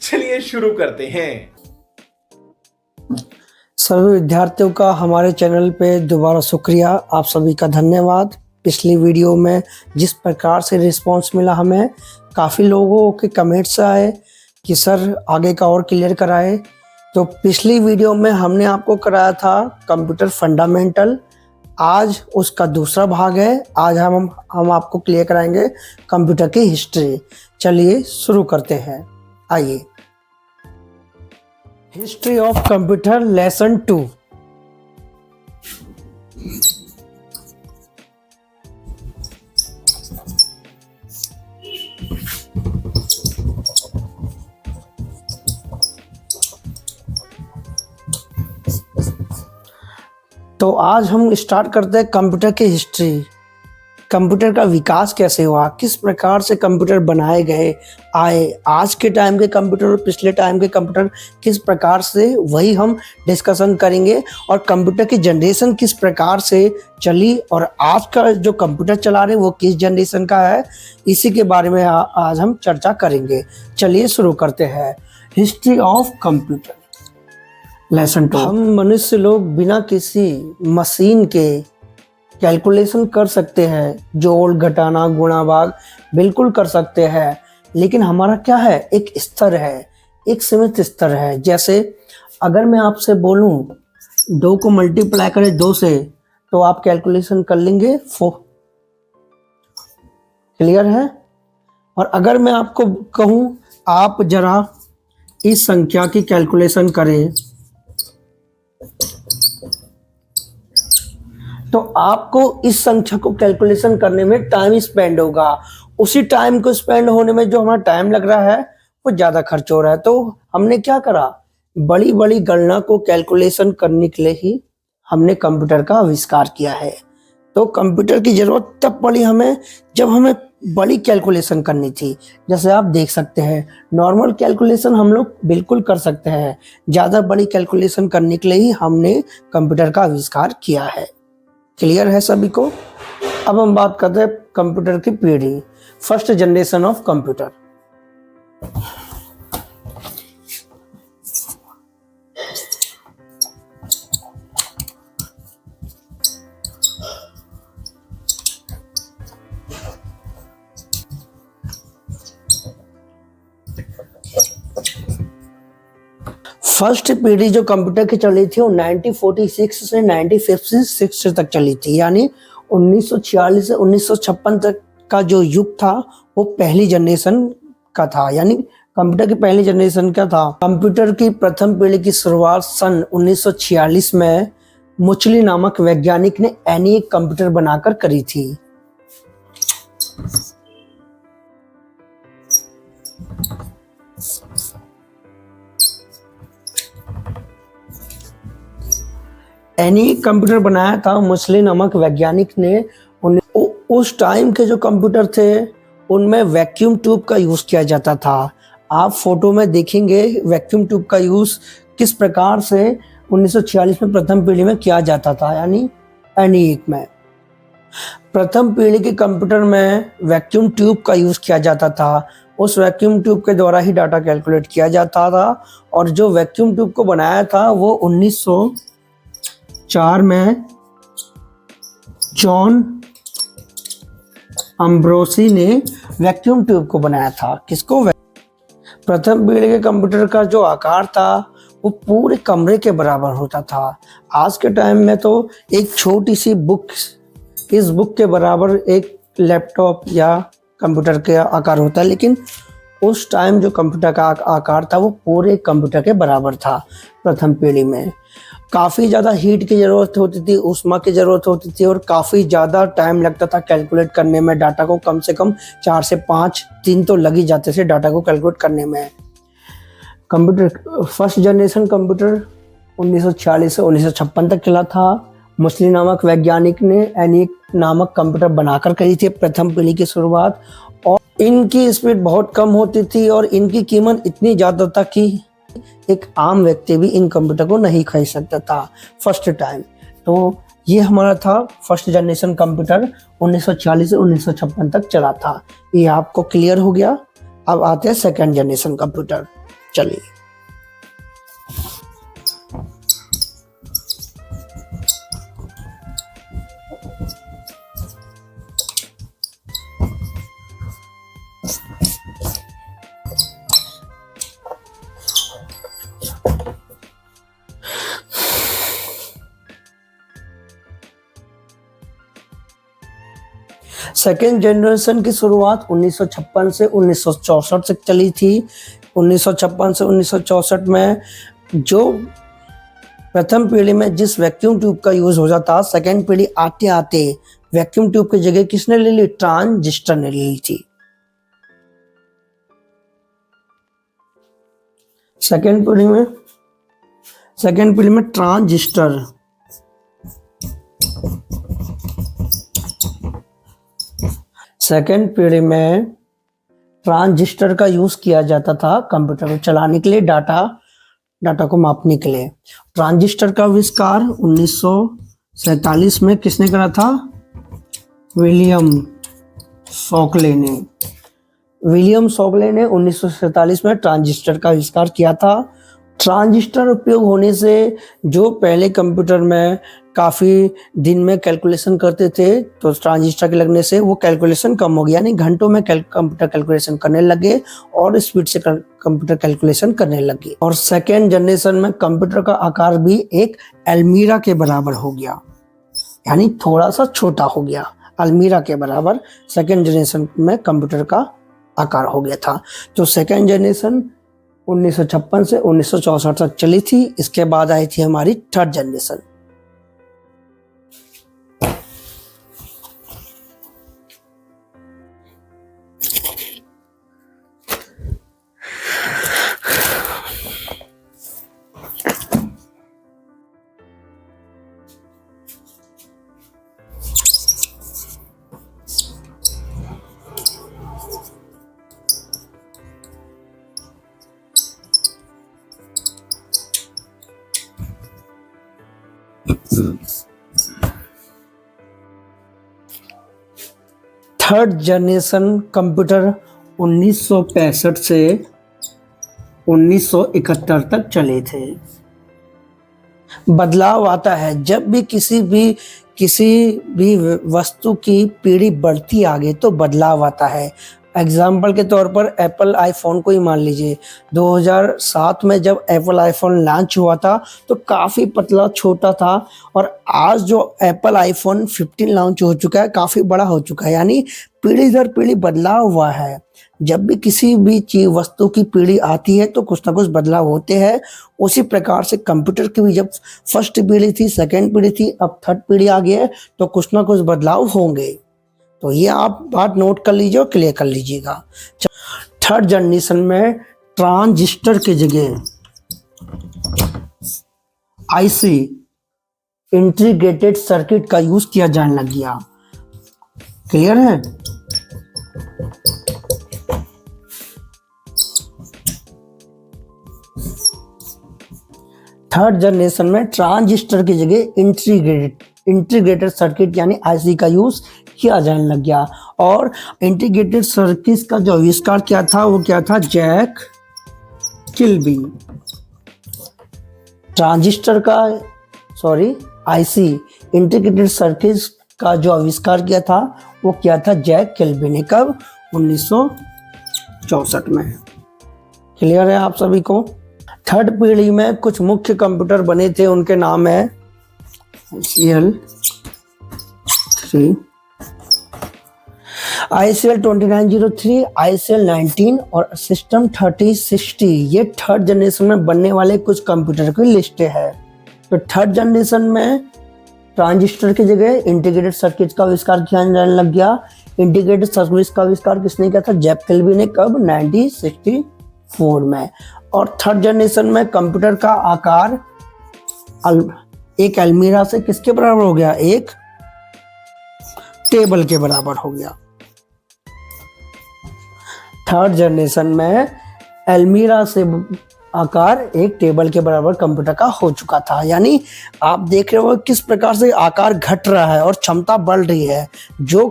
चलिए शुरू करते हैं। सभी विद्यार्थियों का हमारे चैनल पे दोबारा शुक्रिया, आप सभी का धन्यवाद। पिछली वीडियो में जिस प्रकार से रिस्पांस मिला, हमें काफ़ी लोगों के कमेंट्स आए कि सर आगे का और क्लियर कराए। तो पिछली वीडियो में हमने आपको कराया था कंप्यूटर फंडामेंटल, आज उसका दूसरा भाग है। आज हम आपको क्लियर कराएंगे कंप्यूटर की हिस्ट्री। चलिए शुरू करते हैं, आइए। History of computer lesson 2। तो आज हम स्टार्ट करते हैं कंप्यूटर की हिस्ट्री। कंप्यूटर का विकास कैसे हुआ, किस प्रकार से कंप्यूटर बनाए गए आए, आज के टाइम के कंप्यूटर और पिछले टाइम के कंप्यूटर किस प्रकार से, वही हम डिस्कशन करेंगे। और कंप्यूटर की जनरेशन किस प्रकार से चली और आज का जो कंप्यूटर चला रहे वो किस जनरेशन का है, इसी के बारे में आज हम चर्चा करेंगे। चलिए शुरू करते हैं। History of computer lesson 2। हम मनुष्य लोग बिना किसी मशीन के कैलकुलेशन कर सकते हैं, जोड़ घटाना गुणा भाग बिल्कुल कर सकते हैं, लेकिन हमारा क्या है, एक स्तर है, एक सीमित स्तर है। जैसे अगर मैं आपसे बोलूं 2 को मल्टीप्लाई करें 2 से, तो आप कैलकुलेशन कर लेंगे 4। क्लियर है? और अगर मैं आपको कहूं आप जरा इस संख्या की कैलकुलेशन करें, तो आपको इस संख्या को कैलकुलेशन करने में टाइम स्पेंड होगा। उसी टाइम को स्पेंड होने में जो हमारा टाइम लग रहा है वो ज़्यादा खर्च हो रहा है। तो हमने क्या करा, बड़ी बड़ी गणना को कैलकुलेशन करने के लिए ही हमने कंप्यूटर का आविष्कार किया है। तो कंप्यूटर की ज़रूरत तब पड़ी हमें जब हमें बड़ी कैलकुलेशन करनी थी। जैसे आप देख सकते हैं, नॉर्मल कैलकुलेशन हम लोग बिल्कुल कर सकते हैं, ज़्यादा बड़ी कैलकुलेशन करने के लिए ही हमने कंप्यूटर का आविष्कार किया है। क्लियर है सभी को? अब हम बात करते हैं कंप्यूटर की पीढ़ी, first generation of computer. First पीढ़ी जो कंप्यूटर की चली थी वो 1946 से 1956 तक चली थी, यानी 1946 से 1956 तक का जो युग था वो पहली जनरेशन का था, यानी कंप्यूटर की पहली जनरेशन का था। कंप्यूटर की प्रथम पीढ़ी की शुरुआत सन 1946 में मुचली नामक वैज्ञानिक ने एनिक कंप्यूटर बनाकर करी थी। एनिक कंप्यूटर बनाया था मुचली नामक वैज्ञानिक ने। उस टाइम के जो कंप्यूटर थे उनमें वैक्यूम ट्यूब का यूज किया जाता था। आप फोटो में देखेंगे वैक्यूम ट्यूब का यूज किस प्रकार से 1946 में प्रथम पीढ़ी में किया जाता था, यानी एनिक में। प्रथम पीढ़ी के कंप्यूटर में वैक्यूम ट्यूब का यूज किया जाता था। उस वैक्यूम ट्यूब के द्वारा ही डाटा कैलकुलेट किया जाता था। और जो वैक्यूम ट्यूब को बनाया था वो 1904 में जॉन अम्ब्रोसी ने वैक्यूम ट्यूब को बनाया था। किसको? प्रथम पीढ़ी के कंप्यूटर का जो आकार था वो पूरे कमरे के बराबर होता था। आज के टाइम में तो एक छोटी सी बुक, इस बुक के बराबर एक लैपटॉप या कंप्यूटर के आकार होता है, लेकिन उस टाइम जो कंप्यूटर का आकार था वो पूरे कंप्यूटर के बराबर था। प्रथम पीढ़ी में काफ़ी ज़्यादा हीट की ज़रूरत होती थी, ऊष्मा की ज़रूरत होती थी और काफ़ी ज़्यादा टाइम लगता था कैलकुलेट करने में। डाटा को कम से कम 4 से 5 दिन तो लग ही जाते थे डाटा को कैलकुलेट करने में। कंप्यूटर फर्स्ट जनरेशन कंप्यूटर 1946 से 1956 तक चला था। मुचली नामक वैज्ञानिक ने एनिक नामक कंप्यूटर बनाकर करी थी प्रथम पीढ़ी की शुरुआत। और इनकी स्पीड बहुत कम होती थी और इनकी कीमत इतनी ज़्यादा था कि एक आम व्यक्ति भी इन कंप्यूटर को नहीं खरीद सकता था फर्स्ट टाइम। तो ये हमारा था फर्स्ट जनरेशन कंप्यूटर, 1940 से 1956 तक चला था। ये आपको क्लियर हो गया। अब आते हैं सेकंड जनरेशन कंप्यूटर। चलिए सेकेंड जनरेशन की शुरुआत 1956 से 1964 तक चली थी। 1956 से 1964 में जो प्रथम पीढ़ी में जिस वैक्यूम ट्यूब का यूज हो जाता, सेकेंड पीढ़ी आते आते वैक्यूम ट्यूब की जगह किसने ले ली? ट्रांजिस्टर ने ले ली थी। सेकेंड पीढ़ी में ट्रांजिस्टर सेकेंड पीढ़ी में ट्रांजिस्टर का यूज किया जाता था कंप्यूटर को चलाने के लिए, डाटा को मापने के लिए। ट्रांजिस्टर का आविष्कार 1947 में किसने करा था? विलियम शॉकले ने 1947 में ट्रांजिस्टर का आविष्कार किया था। ट्रांजिस्टर उपयोग होने से जो पहले कंप्यूटर में काफ़ी दिन में कैलकुलेशन करते थे, तो ट्रांजिस्टर के लगने से वो कैलकुलेशन कम हो गया, यानी घंटों में कंप्यूटर कैलकुलेशन करने लगे और स्पीड से कंप्यूटर कैलकुलेशन करने लगे। और सेकेंड जनरेशन में कंप्यूटर का आकार भी एक अलमीरा के बराबर हो गया, यानी थोड़ा सा छोटा हो गया। अलमीरा के बराबर सेकेंड जनरेशन में कंप्यूटर का आकार हो गया था। तो सेकेंड जनरेशन 1956 से 1964 तक चली थी। इसके बाद आई थी हमारी third generation. Third generation computer 1965 से 1971 तक चले थे। बदलाव आता है जब भी किसी भी वस्तु की पीढ़ी बढ़ती आगे तो बदलाव आता है। एग्जाम्पल के तौर पर एप्पल आईफोन को ही मान लीजिए। 2007 में जब एप्पल आईफोन लॉन्च हुआ था तो काफ़ी पतला छोटा था, और आज जो एप्पल आईफोन 15 लॉन्च हो चुका है काफ़ी बड़ा हो चुका है, यानी पीढ़ी दर पीढ़ी बदलाव हुआ है। जब भी किसी भी चीज वस्तु की पीढ़ी आती है तो कुछ ना कुछ बदलाव होते हैं। उसी प्रकार से कंप्यूटर की भी जब फर्स्ट पीढ़ी थी, सेकेंड पीढ़ी थी, अब थर्ड पीढ़ी आ गई है तो कुछ ना कुछ बदलाव होंगे। तो ये आप बात नोट कर लीजिए और क्लियर कर लीजिएगा। थर्ड जनरेशन में ट्रांजिस्टर की जगह आईसी इंटीग्रेटेड सर्किट का यूज किया जाने लग गया। क्लियर है? थर्ड जनरेशन में ट्रांजिस्टर की जगह इंटीग्रेटेड सर्किट यानी आईसी का यूज किया जाने लग गया। और इंटीग्रेटेड सर्किट का जो आविष्कार किया था वो क्या था? Jack Kilby. IC integrated circuit का जो आविष्कार किया था वो क्या था? जैक किल्बी ने। कब? 1964 में। क्लियर है आप सभी को? थर्ड पीढ़ी में कुछ मुख्य कंप्यूटर बने थे, उनके नाम है ICL-3, ICL 2903, ICL 19 और सिस्टम 3060। ये थर्ड जनरेशन में बनने वाले कुछ कंप्यूटर की लिस्टें है। तो थर्ड जनरेशन में ट्रांजिस्टर की जगह इंटीग्रेटेड सर्किट का आविष्कार किया जाने लग गया। इंटीग्रेटेड सर्किट का आविष्कार किसने किया था? जैक किल्बी ने। कब? 1964 में। और थर्ड जनरेशन में कंप्यूटर का आकार एक अलमीरा से किसके बराबर हो गया? एक टेबल के बराबर हो गया। थर्ड जनरेशन में अलमीरा से आकार एक टेबल के बराबर कंप्यूटर का हो चुका था। यानी आप देख रहे हो किस प्रकार से आकार घट रहा है और क्षमता बढ़ रही है। जो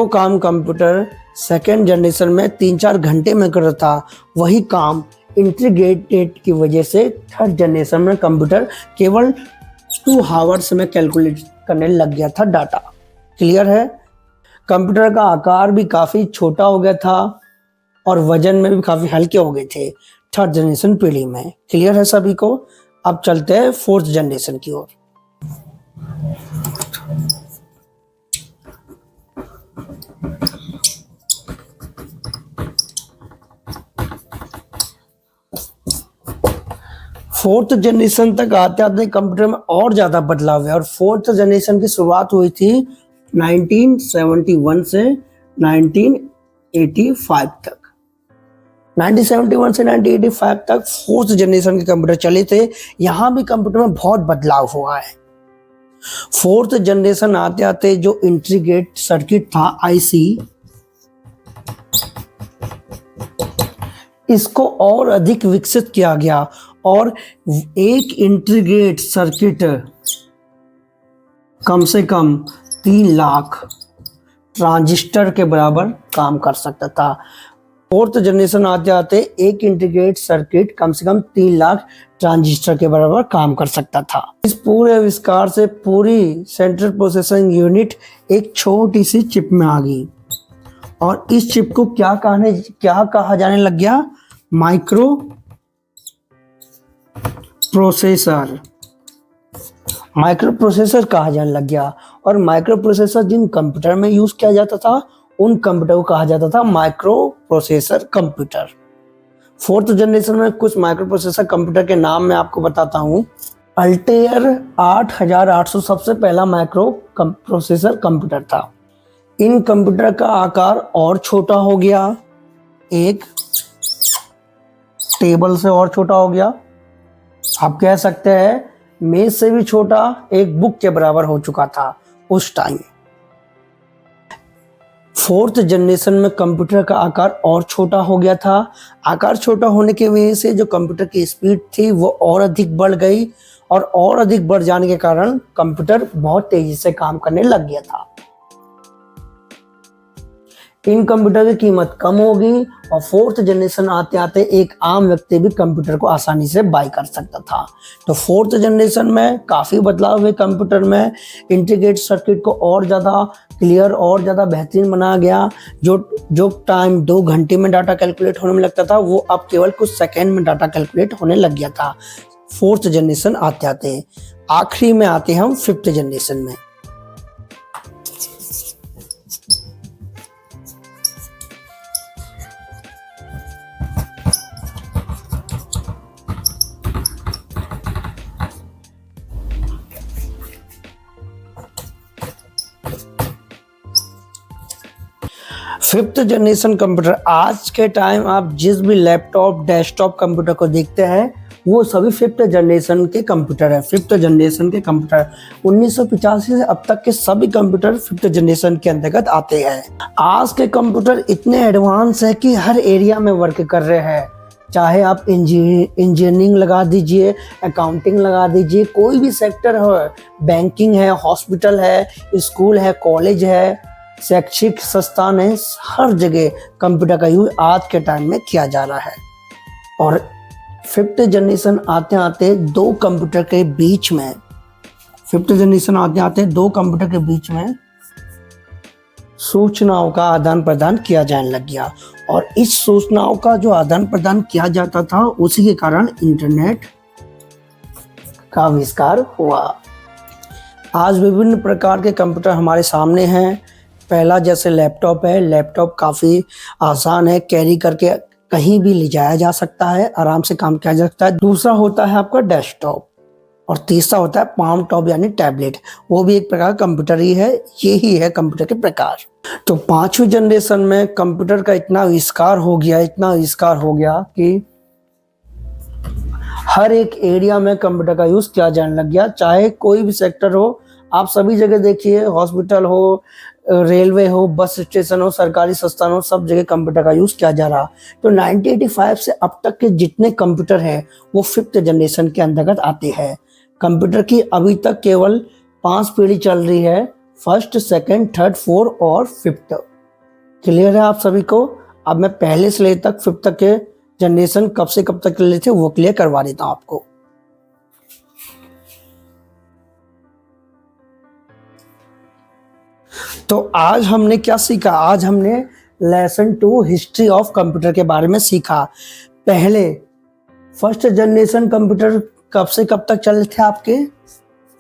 काम कंप्यूटर सेकेंड जनरेशन में 3-4 घंटे में कर रहा था, वही काम इंटीग्रेटेड की वजह से थर्ड जनरेशन में कंप्यूटर केवल 2 आवर्स में कैलकुलेट करने लग गया था डाटा। क्लियर है? कंप्यूटर का आकार भी काफ़ी छोटा हो गया था और वजन में भी काफ़ी हल्के हो गए थे थर्ड जनरेशन पीढ़ी में। क्लियर है सभी को? अब चलते हैं फोर्थ जनरेशन की ओर। फोर्थ जनरेशन तक आते आते कंप्यूटर में और ज़्यादा बदलाव है और फोर्थ जनरेशन की शुरुआत हुई थी 1971 से 1985 तक। 1971 से 1985 तक फोर्थ जनरेशन के कंप्यूटर चले थे। यहाँ भी कंप्यूटर में बहुत बदलाव हुआ है। फोर्थ जनरेशन आते आते जो इंटीग्रेटेड सर्किट था आईसी, इसको और अधिक विकसित किया गया और एक इंटीग्रेटेड सर्किट कम से कम 3 लाख ट्रांजिस्टर के बराबर काम कर सकता था। फोर्थ जनरेशन आते आते एक इंटीग्रेटेड सर्किट कम से कम 3 लाख ट्रांजिस्टर के बराबर काम कर सकता था। इस पूरे आविष्कार से पूरी सेंट्रल प्रोसेसिंग यूनिट एक छोटी सी चिप में आ गई और इस चिप को क्या कहा जाने लग गया? Micro processor. माइक्रो प्रोसेसर कहा जाने लग गया और माइक्रो प्रोसेसर जिन कंप्यूटर में यूज किया जाता था उन कंप्यूटर को कहा जाता था micro processor computer. Fourth generation में कुछ माइक्रो प्रोसेसर कंप्यूटर के नाम मैं आपको बताता हूँ। अल्टेयर 8800 सबसे पहला माइक्रो प्रोसेसर कंप्यूटर था। इन कंप्यूटर का आकार और छोटा हो गया, एक टेबल से और छोटा हो गया। आप कह सकते हैं मेज से भी छोटा, एक बुक के बराबर हो चुका था उस टाइम। फोर्थ जनरेशन में कंप्यूटर का आकार और छोटा हो गया था। आकार छोटा होने की वजह से जो कंप्यूटर की स्पीड थी वो और अधिक बढ़ गई और अधिक बढ़ जाने के कारण कंप्यूटर बहुत तेजी से काम करने लग गया था। इन कंप्यूटर की कीमत कम होगी और फोर्थ जनरेशन आते आते एक आम व्यक्ति भी कंप्यूटर को आसानी से बाय कर सकता था। तो फोर्थ जनरेशन में काफ़ी बदलाव हुए कंप्यूटर में। इंटीग्रेटेड सर्किट को और ज़्यादा क्लियर और ज़्यादा बेहतरीन बनाया गया। जो टाइम 2 घंटे में डाटा कैलकुलेट होने में लगता था वो अब केवल कुछ सेकेंड में डाटा कैलकुलेट होने लग गया था फोर्थ जनरेशन आते आते। आखिरी में आते हैं हम फिफ्थ जनरेशन में। फिफ्थ जनरेशन कंप्यूटर, आज के टाइम आप जिस भी लैपटॉप डेस्कटॉप कंप्यूटर को देखते हैं वो सभी फिफ्थ जनरेशन के कंप्यूटर है। फिफ्थ जनरेशन के कंप्यूटर 1985 से अब तक के सभी कंप्यूटर फिफ्थ जनरेशन के अंतर्गत आते हैं। आज के कंप्यूटर इतने एडवांस है कि हर एरिया में वर्क कर रहे हैं। चाहे आप इंजीनियरिंग लगा दीजिए, अकाउंटिंग लगा दीजिए, कोई भी सेक्टर हो, बैंकिंग है, हॉस्पिटल है, स्कूल है, कॉलेज है, शैक्षिक संस्थान है, हर जगह कंप्यूटर का यूज आज के टाइम में किया जा रहा है। और फिफ्थ जनरेशन आते आते दो कंप्यूटर के बीच में सूचनाओं का आदान प्रदान किया जाने लग गया और इस सूचनाओं का जो आदान प्रदान किया जाता था उसी के कारण इंटरनेट का आविष्कार हुआ। आज विभिन्न प्रकार के कंप्यूटर हमारे सामने हैं। पहला जैसे लैपटॉप है, लैपटॉप काफ़ी आसान है, कैरी करके कहीं भी ले जाया जा सकता है, आराम से काम किया जा सकता है। दूसरा होता है आपका डेस्कटॉप और तीसरा होता है पाम टॉप यानी टैबलेट, वो भी एक प्रकार का कंप्यूटर ही है। ये ही है कंप्यूटर के प्रकार। तो पांचवी जनरेशन में कंप्यूटर का इतना आविष्कार हो गया कि हर एक एरिया में कंप्यूटर का यूज किया जाने लग गया। चाहे कोई भी सेक्टर हो, आप सभी जगह देखिए, हॉस्पिटल हो, रेलवे हो, बस स्टेशन हो, सरकारी संस्थान हो, सब जगह कंप्यूटर का यूज किया जा रहा। तो 1985 से अब तक के जितने कंप्यूटर हैं वो फिफ्थ जनरेशन के अंतर्गत आते हैं। कंप्यूटर की अभी तक केवल 5 पीढ़ी चल रही है, फर्स्ट, सेकंड, थर्ड, फोर्थ और फिफ्थ। क्लियर है आप सभी को? अब मैं पहले से ले तक फिफ्थ तक के जनरेशन कब से कब तक चले थे वो क्लियर करवा देता हूं आपको। तो आज हमने क्या सीखा, आज हमने लेसन 2 हिस्ट्री ऑफ कंप्यूटर के बारे में सीखा। पहले फर्स्ट जनरेशन कंप्यूटर कब से कब तक चले थे आपके,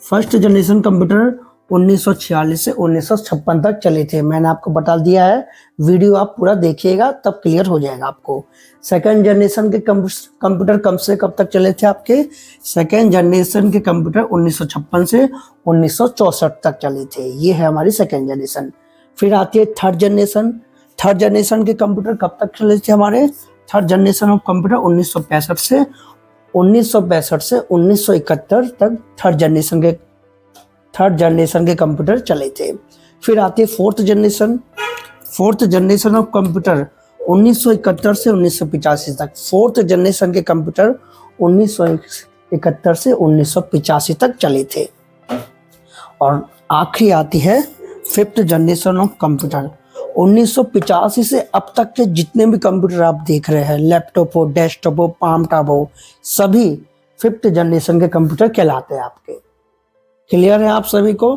फर्स्ट जनरेशन कंप्यूटर 1946 से 1956 तक चले थे, मैंने आपको बता दिया है। वीडियो आप पूरा देखिएगा तब क्लियर हो जाएगा आपको। सेकंड जनरेशन के कंप्यूटर कब से कब तक चले थे आपके, सेकंड जनरेशन के कंप्यूटर 1956 से 1964 तक चले थे, ये है हमारी सेकंड जनरेशन। फिर आती है थर्ड जनरेशन। थर्ड जनरेशन के कंप्यूटर कब तक चले थे हमारे, थर्ड जनरेशन ऑफ कंप्यूटर 1965 से 1971 तक थर्ड जनरेशन के कंप्यूटर चले थे। फिर आती है fourth generation. Fourth generation of computer 1971 से 1985 तक, फोर्थ जनरेशन के कंप्यूटर 1971 से 1985 तक चले थे। और आखिरी आती है फिफ्थ जनरेशन ऑफ कंप्यूटर। 1985 से अब तक के जितने भी कंप्यूटर आप देख रहे हैं, लैपटॉप हो, डेस्कटॉप हो, पाम टॉप हो, सभी फिफ्थ जनरेशन के कंप्यूटर कहलाते हैं आपके। क्लियर है आप सभी को?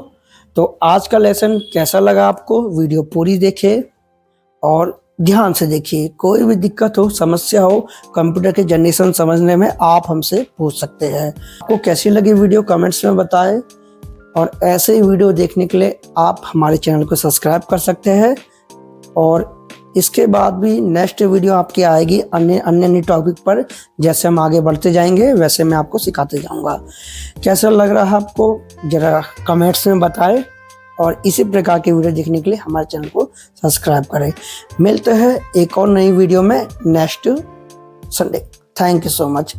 तो आज का लेसन कैसा लगा आपको, वीडियो पूरी देखिए और ध्यान से देखिए। कोई भी दिक्कत हो, समस्या हो कंप्यूटर के जनरेशन समझने में, आप हमसे पूछ सकते हैं। आपको कैसी लगी वीडियो कमेंट्स में बताएं, और ऐसे ही वीडियो देखने के लिए आप हमारे चैनल को सब्सक्राइब कर सकते हैं। और इसके बाद भी नेक्स्ट वीडियो आपकी आएगी अन्य टॉपिक पर। जैसे हम आगे बढ़ते जाएंगे वैसे मैं आपको सिखाते जाऊंगा। कैसा लग रहा है आपको जरा कमेंट्स में बताएं, और इसी प्रकार के वीडियो देखने के लिए हमारे चैनल को सब्सक्राइब करें। मिलते हैं एक और नई वीडियो में next Sunday. Thank you so much.